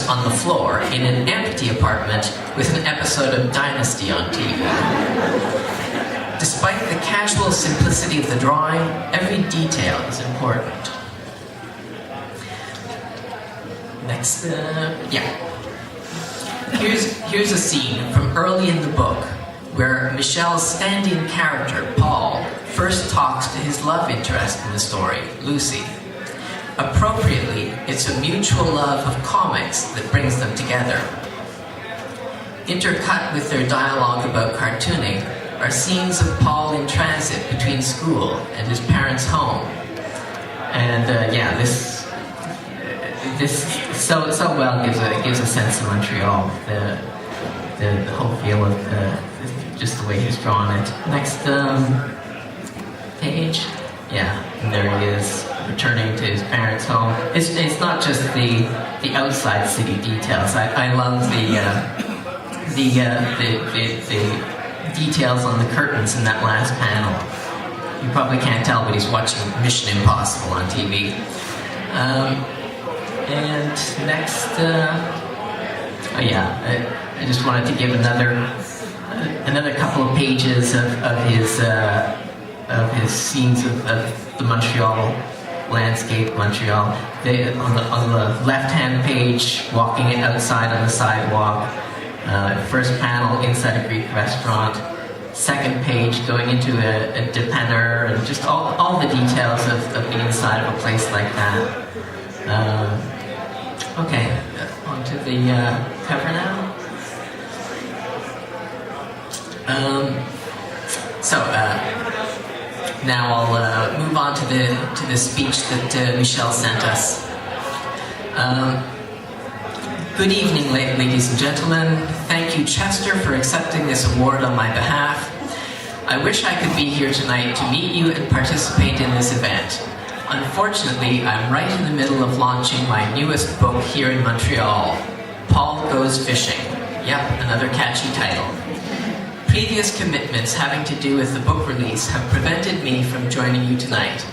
on the floor in an empty apartment with an episode of Dynasty on TV. Despite the casual simplicity of the drawing, every detail is important. Next, Here's a scene from early in the book where Michel's stand-in character, Paul, first talks to his love interest in the story, Lucy. Appropriately, it's a mutual love of comics that brings them together. Intercut with their dialogue about cartooning are scenes of Paul in transit between school and his parents' home. And this so well gives a sense of Montreal, the whole feel of just the way he's drawn it. Next page. Yeah, and there he is, returning to his parents' home. It's not just the outside city details. I love the details on the curtains in that last panel. You probably can't tell, but he's watching Mission Impossible on TV. And next, I just wanted to give another couple of pages of his scenes of the Montreal landscape, Montreal. On the left-hand page, walking outside on the sidewalk. First panel, inside a Greek restaurant. Second page, going into a dépanneur, and just all the details of the inside of a place like that. Okay, on to the cover now. Now I'll move on to the speech that Michel sent us. Good evening, ladies and gentlemen. Thank you, Chester, for accepting this award on my behalf. I wish I could be here tonight to meet you and participate in this event. Unfortunately, I'm right in the middle of launching my newest book here in Montreal, Paul Goes Fishing. Yep, another catchy title. Previous commitments having to do with the book release have prevented me from joining you tonight.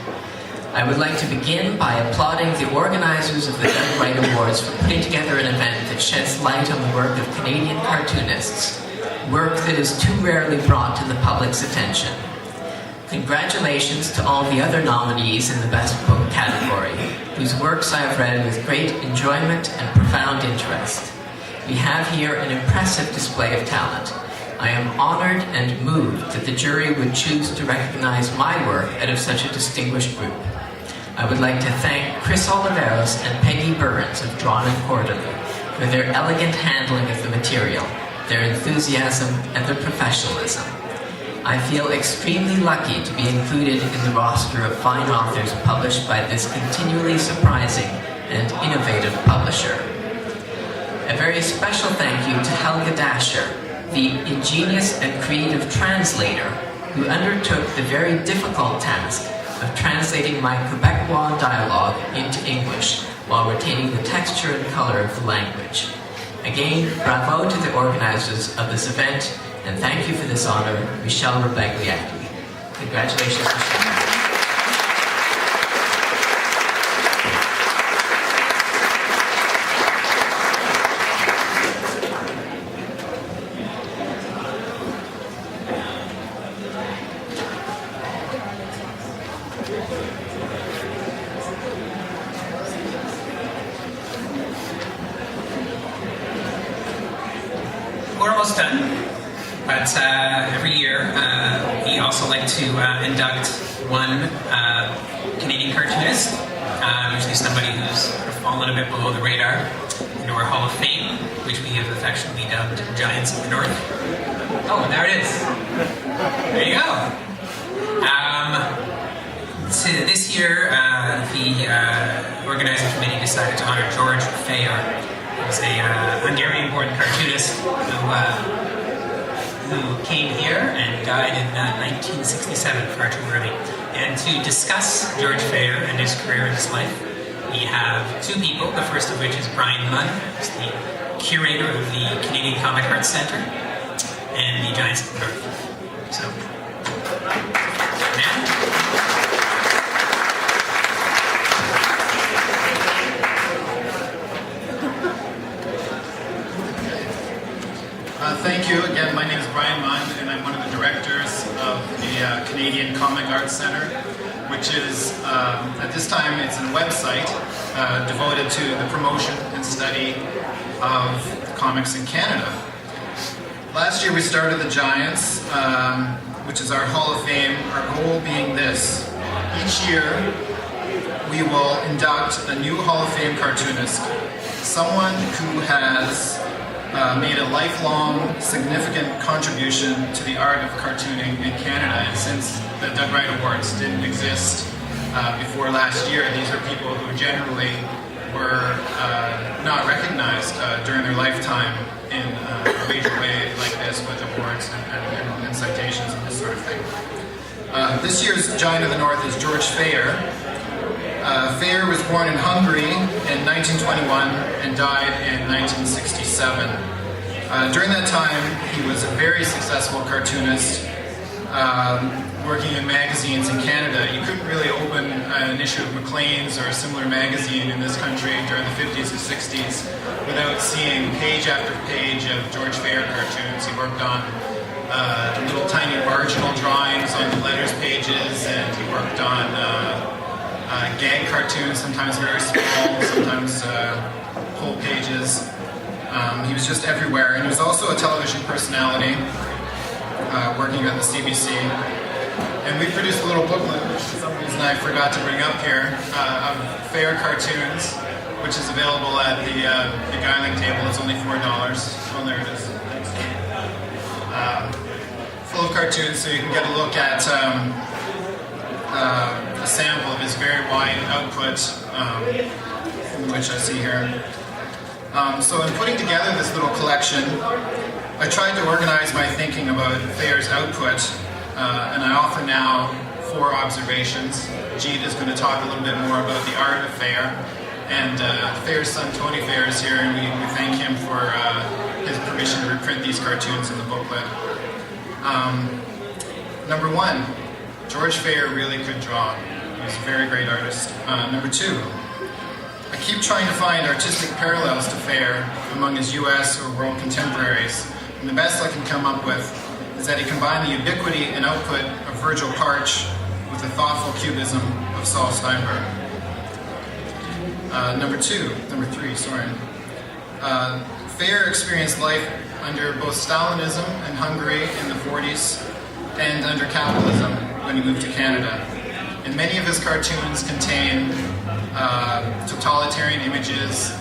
I would like to begin by applauding the organizers of the Young Write Awards for putting together an event that sheds light on the work of Canadian cartoonists, work that is too rarely brought to the public's attention. Congratulations to all the other nominees in the Best Book category, whose works I have read with great enjoyment and profound interest. We have here an impressive display of talent. I am honored and moved that the jury would choose to recognize my work out of such a distinguished group. I would like to thank Chris Oliveros and Peggy Burns of Drawn and Quarterly for their elegant handling of the material, their enthusiasm, and their professionalism. I feel extremely lucky to be included in the roster of fine authors published by this continually surprising and innovative publisher. A very special thank you to Helga Dasher, the ingenious and creative translator who undertook the very difficult task of translating my Quebecois dialogue into English while retaining the texture and color of the language. Again, bravo to the organizers of this event, and thank you for this honor, Michel Rebegliati. Congratulations, Michel. We're almost done, but every year we also like to induct one Canadian cartoonist, usually somebody who's fallen a bit below the radar, into our Hall of Fame, which we have affectionately dubbed Giants of the North. Oh, there it is. There you go. So this year, the organizing committee decided to honor George Fayard. He was a Hungarian-born cartoonist who came here and died in 1967, far too early. And to discuss George Fayard and his career and his life, we have two people, the first of which is Brian Munn, who's the curator of the Canadian Comic Arts Centre and the Giants of the North. So, man. Thank you. Again, my name is Brian Mund, and I'm one of the directors of the Canadian Comic Arts Centre, which is, at this time, it's a website devoted to the promotion and study of comics in Canada. Last year we started the Giants, which is our Hall of Fame, our goal being this. Each year we will induct a new Hall of Fame cartoonist, someone who has made a lifelong, significant contribution to the art of cartooning in Canada. And since the Doug Wright Awards didn't exist before last year, these are people who generally were not recognized during their lifetime in a major way like this, with awards and citations and this sort of thing. This year's Giant of the North is George Fehr. Fehr was born in Hungary in 1921 and died in 1967. During that time, he was a very successful cartoonist, working in magazines in Canada. You couldn't really open an issue of Maclean's or a similar magazine in this country during the 50s and 60s without seeing page after page of George Fehr cartoons. He worked on little tiny marginal drawings on the letters pages, and he worked on gag cartoons, sometimes very small, sometimes whole pages. He was just everywhere, and he was also a television personality, working at the CBC. And we produced a little booklet, which for some reason I forgot to bring up here, of Fehr cartoons, which is available at the beguiling table. It's only $4. Oh, there it is. Full of cartoons, so you can get a look at a sample of his very wide output, which I see here. So in putting together this little collection, I tried to organize my thinking about Fehr's output, and I offer now 4 observations. Jeet is going to talk a little bit more about the art of Fehr, and Fehr's son Tony Fehr is here, and we thank him for his permission to reprint these cartoons in the booklet. Number 1, George Fehr really could draw. He was a very great artist. Number 2, I keep trying to find artistic parallels to Fehr among his US or world contemporaries, and the best I can come up with is that he combined the ubiquity and output of Virgil Parch with the thoughtful cubism of Saul Steinberg. Number 3, Fehr experienced life under both Stalinism in Hungary in the 40s and under capitalism when he moved to Canada. And many of his cartoons contain totalitarian images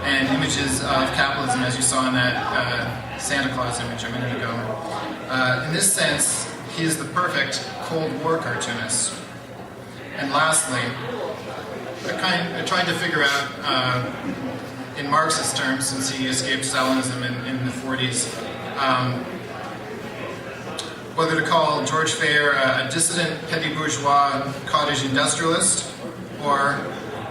and images of capitalism, as you saw in that Santa Claus image a minute ago. In this sense, he is the perfect Cold War cartoonist. And lastly, I tried to figure out, in Marxist terms, since he escaped Stalinism in the 40s, whether to call George Fehr a dissident petty bourgeois cottage industrialist or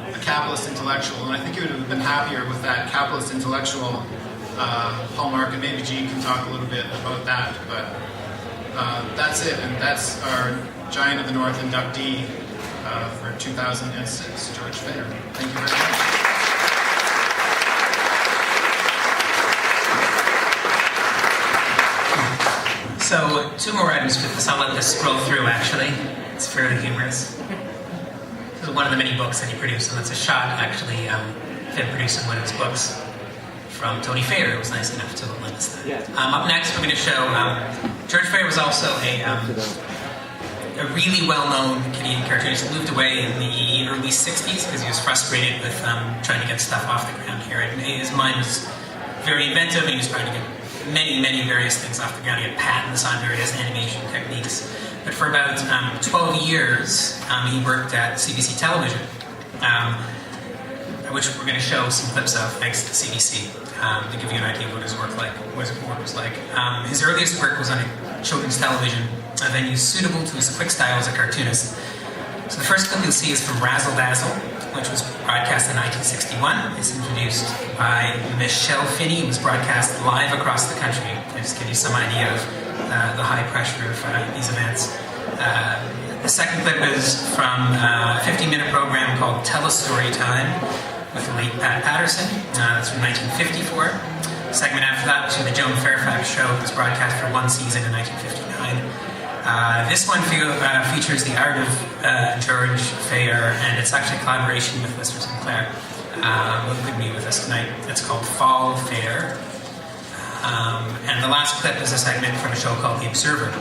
a capitalist intellectual. And I think he would have been happier with that capitalist intellectual hallmark, and maybe Jean can talk a little bit about that. But that's it, and that's our Giant of the North inductee for 2006, George Fehr. Thank you very much. So, 2 more items with this. I'll let this scroll through, actually. It's fairly humorous. This is one of the many books that he produced, and that's a shot, actually, of him producing one of his books from Tony Fehr, who was nice enough to lend us that. Up next, we're going to show George Fehr was also a really well-known Canadian cartoonist. He moved away in the early 60s because he was frustrated with trying to get stuff off the ground here. And his mind was very inventive, and he was trying to get many various things off the ground. He had patents on various animation techniques. But for about 12 years, he worked at CBC Television, which we're going to show some clips of, thanks to CBC, to give you an idea of what his work was like. His earliest work was on children's television, a venue suitable to his quick style as a cartoonist. So the first clip you'll see is from Razzle Dazzle, which was broadcast in 1961. It's introduced by Michelle Finney. It was broadcast live across the country. To just give you some idea of the high pressure of these events. The second clip is from a 15-minute program called Tell a Story Time with the late Pat Patterson. That's from 1954. segment after that to the Joan Fairfax Show. It was broadcast for one season in 1959. This one features the art of George Fayer, and it's actually a collaboration with Mr. Sinclair, who could be with us tonight. It's called Fall Fair. And the last clip is a segment from a show called The Observer.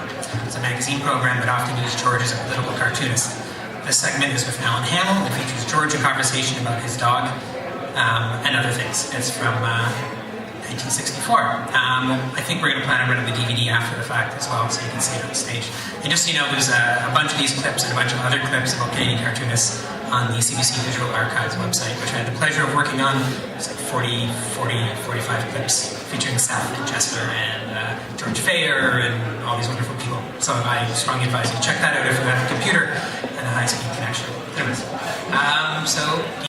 It's a magazine program that often used George as a political cartoonist. This segment is with Alan Hamill. It features George in conversation about his dog and other things. It's from 1964. I think we're going to plan on running the DVD after the fact as well, so you can see it on stage. And just so you know, there's a bunch of these clips and a bunch of other clips about Canadian cartoonists on the CBC Visual Archives website, which I had the pleasure of working on. It's like 45 clips featuring Seth and Chester and George Fayer and all these wonderful people. So I strongly advise you to check that out if you have a computer and a high-speed connection. Anyways, so